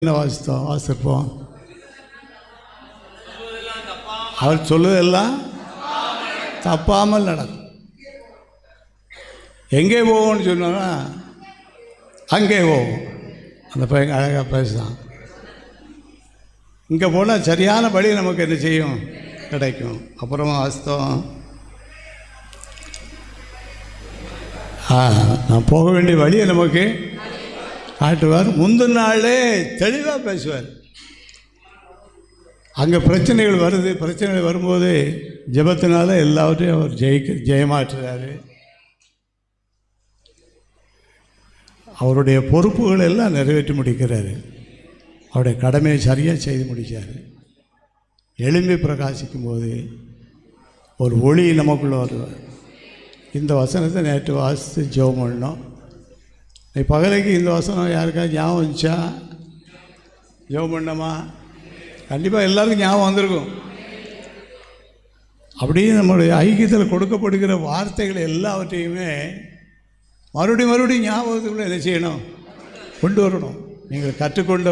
என்ன வாசிப்போம். அவர் சொல்லுவதெல்லாம் தப்பாமல் நடக்கும். எங்கே போவோம்னு சொன்னோன்னா அங்கே போவோம். அந்த பையன் அழகாக பேசுதான். இங்கே போனால் சரியான வழி நமக்கு என்ன செய்யும், கிடைக்கும். அப்புறமா வாஸ்தவம் நான் போக வேண்டிய வழியை நமக்கு காட்டுவார். முந்தின நாளே தெளிவாக பேசுவார். அங்கே பிரச்சனைகள் வருது, பிரச்சனைகள் வரும்போது ஜெபத்தினால எல்லாவற்றையும் அவர் ஜெயமாற்றுறாரு. அவருடைய பொறுப்புகள் எல்லாம் நிறைவேற்றி முடிக்கிறாரு. அவருடைய கடமையை சரியாக செய்து முடித்தார். எளிமை பிரகாசிக்கும் போது ஒரு ஒளி நமக்குள்ளே வருவார். இந்த வசனத்தை நேற்று வாசித்து ஜெபம் பண்ணோம். பகலைக்கு இந்த வசனம் யாருக்காவது ஞாபகம் வந்துச்சா? ஜெபம் பண்ணோமா? கண்டிப்பாக எல்லாருக்கும் ஞாபகம் வந்திருக்கும். அப்படியே நம்மளுடைய ஐக்கியத்தில் கொடுக்கப்படுகிற வார்த்தைகள் எல்லாவற்றையுமே மறுபடியும் ஞாபகத்துக்குள்ளே என்ன செய்யணும், கொண்டு வரணும். நீங்கள் கற்றுக்கொண்ட